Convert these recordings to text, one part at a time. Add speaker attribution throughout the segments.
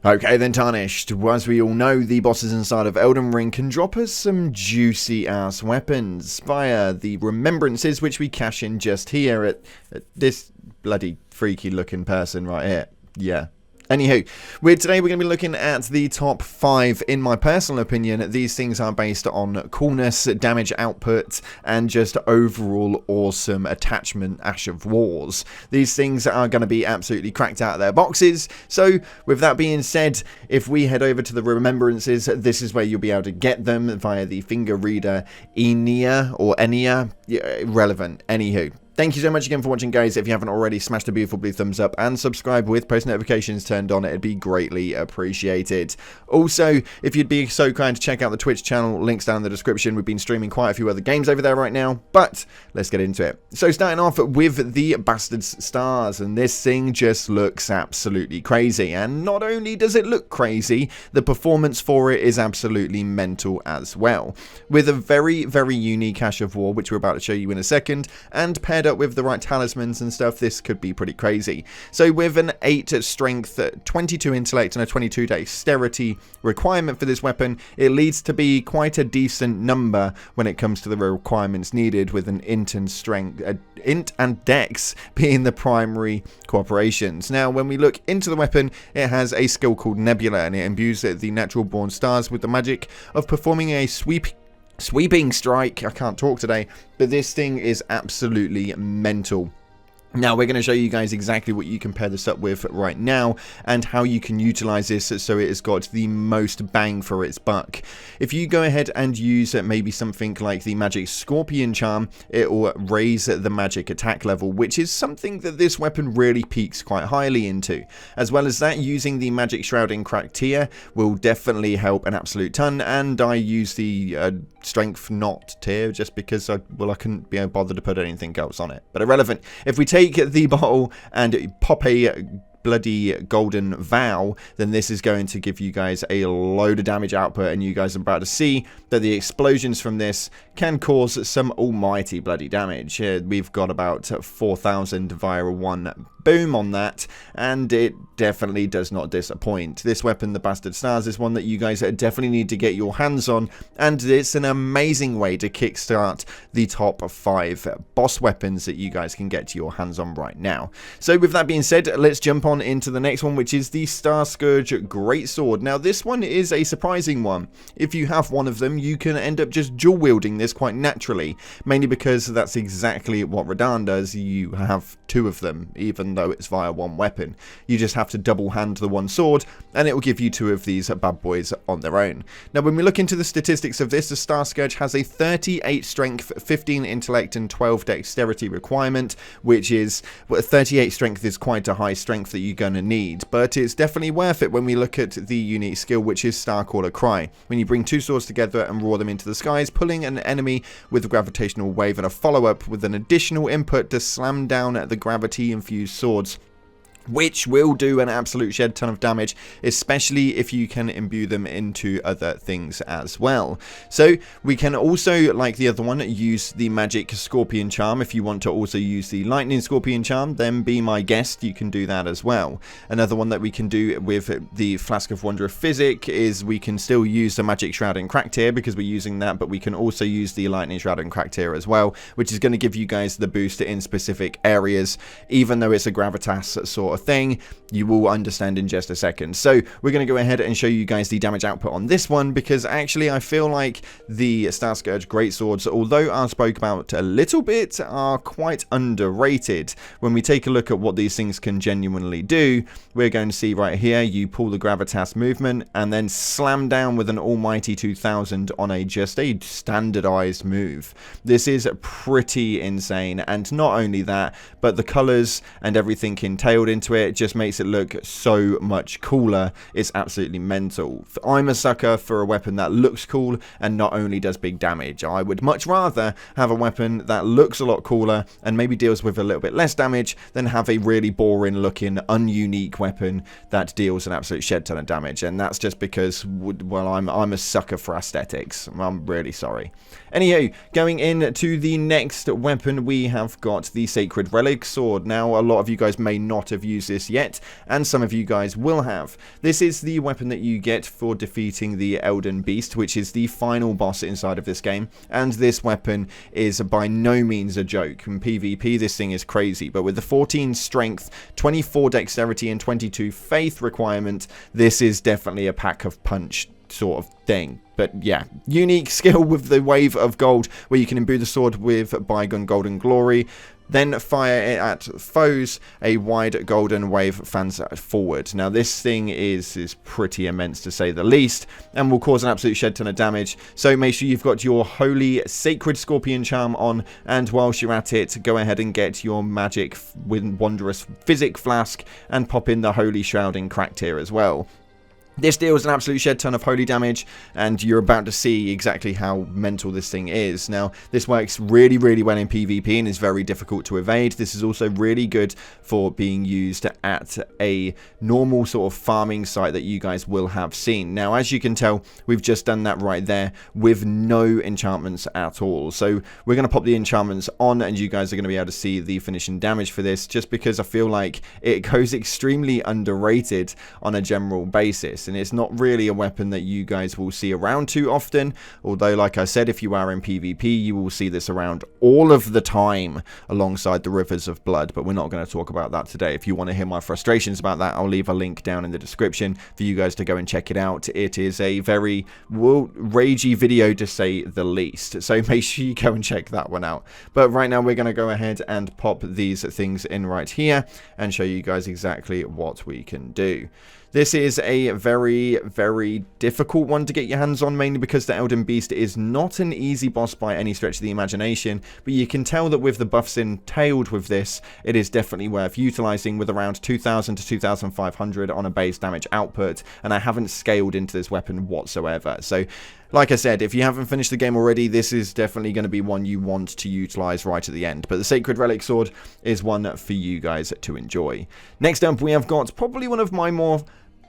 Speaker 1: Okay then, Tarnished, as we all know, the bosses inside of Elden Ring can drop us some juicy ass weapons via the Remembrances, which we cash in just here at this bloody freaky looking person right here. Yeah. Anywho, today we're going to be looking at the top 5. In my personal opinion, these things are based on coolness, damage output, and just overall awesome attachment Ash of Wars. These things are going to be absolutely cracked out of their boxes. So, with that being said, if we head over to the Remembrances, this is where you'll be able to get them via the finger reader Enia or Enia. Yeah, irrelevant. Anywho. Thank you so much again for watching, guys. If you haven't already, smash the beautiful blue thumbs up and subscribe with post notifications turned on. It'd be greatly appreciated. Also, if you'd be so kind to check out the Twitch channel, links down in the description. We've been streaming quite a few other games over there right now, but let's get into it. So starting off with the Bastard Stars, and this thing just looks absolutely crazy. And not only does it look crazy, the performance for it is absolutely mental as well. With a very, very unique Ash of War, which we're about to show you in a second, and paired up with the right talismans and stuff, this could be pretty crazy. So with an 8 strength, 22 intellect and a 22 dexterity requirement for this weapon, it leads to be quite a decent number when it comes to the requirements needed, with an int and strength, int and dex being the primary cooperations. Now when we look into the weapon, it has a skill called Nebula, and it imbues the natural born stars with the magic of performing a sweeping strike. I can't talk today, but this thing is absolutely mental. Now we're going to show you guys exactly what you can pair this up with right now and how you can utilize this so it has got the most bang for its buck. If you go ahead and use maybe something like the magic Scorpion Charm, it will raise the magic attack level, which is something that this weapon really peaks quite highly into. As well as that, using the magic Shrouding Crack tier will definitely help an absolute ton, and I use the strength not tier just because I couldn't be bothered to put anything else on it, but irrelevant. If we take the bottle and pop a bloody golden vow, then this is going to give you guys a load of damage output, and you guys are about to see that the explosions from this can cause some almighty bloody damage. We've got about 4,000 via one boom on that, and it definitely does not disappoint. This weapon, the Bastard Stars, is one that you guys definitely need to get your hands on, and it's an amazing way to kickstart the top 5 boss weapons that you guys can get your hands on right now. So with that being said, let's jump on into the next one, which is the Star Scourge Greatsword. Now this one is a surprising one. If you have one of them, you can end up just dual wielding this quite naturally, mainly because that's exactly what Radahn does. You have 2 of them, even though it's via one weapon. You just have to double hand the one sword, and it will give you 2 of these bad boys on their own. Now when we look into the statistics of this, the Star Scourge has a 38 strength, 15 intellect and 12 dexterity requirement, which is, 38 strength is quite a high strength that you're going to need, but it's definitely worth it when we look at the unique skill, which is Starcaller Cry. When you bring 2 swords together and roar them into the skies, pulling an enemy with a gravitational wave, and a follow-up with an additional input to slam down the gravity infused swords, which will do an absolute shed ton of damage, especially if you can imbue them into other things as well. So we can also, like the other one, use the magic Scorpion Charm. If you want to also use the lightning Scorpion Charm, then be my guest, you can do that as well. Another one that we can do with the Flask of Wonder of Physic is we can still use the magic Shrouding Crack tier because we're using that, but we can also use the lightning Shrouding Crack tier as well, which is going to give you guys the boost in specific areas. Even though it's a gravitas sort of thing, you will understand in just a second. So we're going to go ahead and show you guys the damage output on this one, because actually I feel like the Star Scourge Greatswords, although I spoke about a little bit, are quite underrated. When we take a look at what these things can genuinely do, we're going to see right here, you pull the gravitas movement and then slam down with an almighty 2000 on just a standardized move. This is pretty insane, and not only that, but the colors and everything entailed into it just makes it look so much cooler. It's absolutely mental. I'm a sucker for a weapon that looks cool and not only does big damage. I would much rather have a weapon that looks a lot cooler and maybe deals with a little bit less damage than have a really boring looking ununique weapon that deals an absolute shed ton of damage. And that's just because, well, I'm a sucker for aesthetics. I'm really sorry. Anywho, going into the next weapon, we have got the Sacred Relic Sword. Now, a lot of you guys may not have used this yet, and some of you guys will have. This is the weapon that you get for defeating the Elden Beast, which is the final boss inside of this game, and this weapon is by no means a joke. In PvP, this thing is crazy, but with the 14 strength, 24 dexterity, and 22 faith requirement, this is definitely a pack of punch sort of thing. But yeah, unique skill with the Wave of Gold, where you can imbue the sword with Bygone Golden Glory, then fire it at foes. A wide golden wave fans forward. Now this thing is pretty immense to say the least, and will cause an absolute shed ton of damage, so make sure you've got your Holy Sacred Scorpion Charm on, and whilst you're at it, go ahead and get your Magic Wondrous Physic Flask and pop in the Holy Shrouding Cracked here as well. This deals an absolute shed ton of holy damage, and you're about to see exactly how mental this thing is. Now, this works really, really well in PvP and is very difficult to evade. This is also really good for being used at a normal sort of farming site that you guys will have seen. Now, as you can tell, we've just done that right there with no enchantments at all. So we're going to pop the enchantments on, and you guys are going to be able to see the finishing damage for this, just because I feel like it goes extremely underrated on a general basis. And it's not really a weapon that you guys will see around too often, although like I said, if you are in PvP, you will see this around all of the time alongside the Rivers of Blood, but we're not going to talk about that today. If you want to hear my frustrations about that, I'll leave a link down in the description for you guys to go and check it out. It is a very ragey video to say the least, so make sure you go and check that one out. But right now we're going to go ahead and pop these things in right here and show you guys exactly what we can do. This is a very, very difficult one to get your hands on, mainly because the Elden Beast is not an easy boss by any stretch of the imagination, but you can tell that with the buffs entailed with this, it is definitely worth utilizing, with around 2000 to 2500 on a base damage output, and I haven't scaled into this weapon whatsoever. So like I said, if you haven't finished the game already, this is definitely going to be one you want to utilize right at the end. But the Sacred Relic Sword is one for you guys to enjoy. Next up, we have got probably one of my more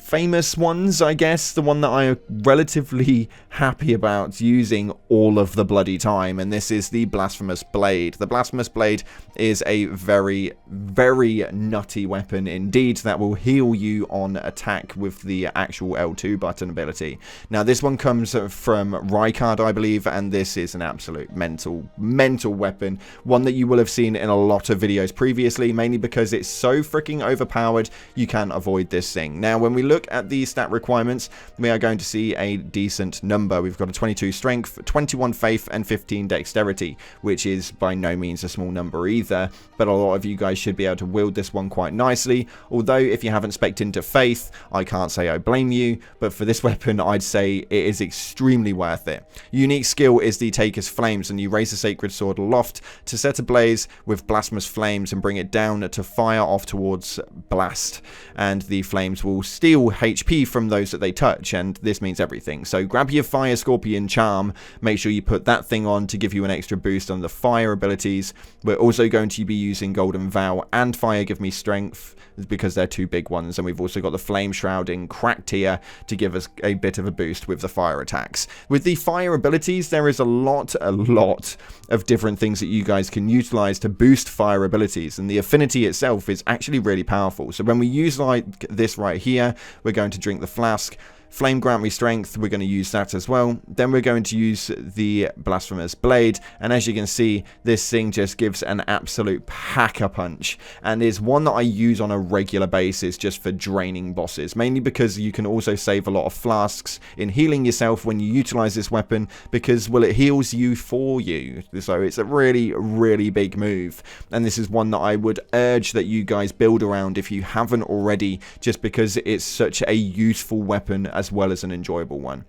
Speaker 1: famous ones, I guess, the one that I am relatively happy about using all of the bloody time, and this is the Blasphemous Blade. The Blasphemous Blade is a very, very nutty weapon indeed that will heal you on attack with the actual L2 button ability. Now this one comes from Relic, I believe, and this is an absolute mental weapon, one that you will have seen in a lot of videos previously, mainly because it's so freaking overpowered you can't avoid this thing. Now when we look at the stat requirements, we are going to see a decent number. We've got a 22 strength, 21 faith, and 15 dexterity, which is by no means a small number either, but a lot of you guys should be able to wield this one quite nicely. Although if you haven't spec'd into faith, I can't say I blame you, but for this weapon I'd say it is extremely worth it. Unique skill is the Taker's Flames, and you raise the sacred sword aloft to set ablaze with blasphemous flames and bring it down to fire off towards blast, and the flames will steal HP from those that they touch, and this means everything. So grab your Fire Scorpion Charm, make sure you put that thing on to give you an extra boost on the fire abilities. We're also going to be using Golden Vow and Fire Give Me Strength because they're two big ones, and we've also got the Flame Shrouding Cracked here to give us a bit of a boost with the fire attacks. With the fire abilities, there is a lot of different things that you guys can utilize to boost fire abilities, and the affinity itself is actually really powerful. So when we use like this right here, we're going to drink the flask. Flame Grant Me Strength, we're going to use that as well. Then we're going to use the Blasphemous Blade, and as you can see, this thing just gives an absolute pack-a-punch, and is one that I use on a regular basis just for draining bosses, mainly because you can also save a lot of flasks in healing yourself when you utilize this weapon, because, well, it heals you for you. So it's a really, really big move, and this is one that I would urge that you guys build around if you haven't already, just because it's such a useful weapon as well as an enjoyable one.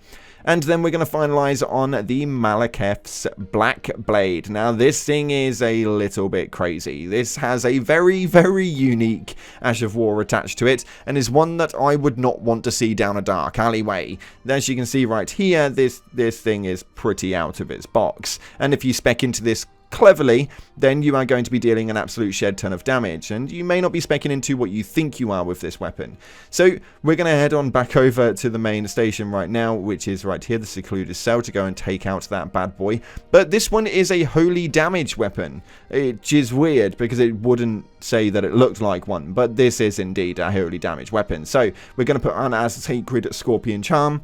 Speaker 1: And then we're going to finalize on the Malekith's Black Blade. Now this thing is a little bit crazy. This has a very, very unique Ash of War attached to it, and is one that I would not want to see down a dark alleyway. As you can see right here, this thing is pretty out of its box, and if you spec into this cleverly, then you are going to be dealing an absolute shed ton of damage, and you may not be speccing into what you think you are with this weapon. So we're going to head on back over to the main station right now, which is right here, the secluded cell, to go and take out that bad boy. But this one is a holy damage weapon, which is weird because it wouldn't say that it looked like one, but this is indeed a holy damage weapon. So we're going to put on our Sacred Scorpion Charm,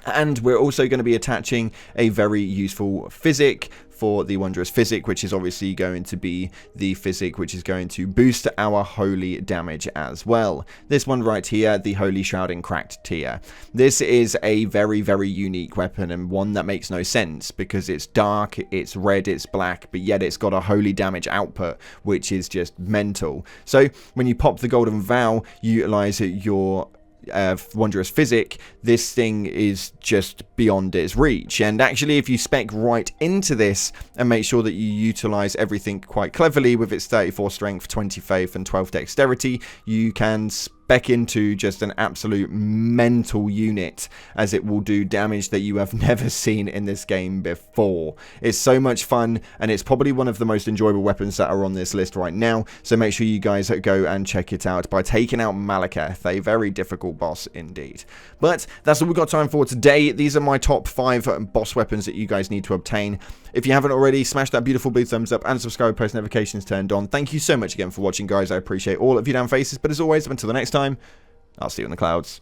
Speaker 1: and we're also going to be attaching a very useful physic for the Wondrous Physic, which is obviously going to be the physic which is going to boost our holy damage as well. This one right here, the Holy Shrouding Cracked tier. This is a very, very unique weapon, and one that makes no sense because it's dark, it's red, it's black, but yet it's got a holy damage output, which is just mental. So when you pop the Golden Vow, you utilize your Wondrous Physic, this thing is just beyond its reach. And actually, if you spec right into this and make sure that you utilize everything quite cleverly with its 34 strength, 20 faith and 12 dexterity, you can spec into just an absolute mental unit, as it will do damage that you have never seen in this game before. It's so much fun, and it's probably one of the most enjoyable weapons that are on this list right now, so make sure you guys go and check it out by taking out Malekith, a very difficult boss indeed. But that's all we've got time for today. These are my top 5 boss weapons that you guys need to obtain. If you haven't already, smash that beautiful blue thumbs up and subscribe, post notifications turned on. Thank you so much again for watching, guys. I appreciate all of you damn faces, but as always, until the next time, I'll see you in the clouds.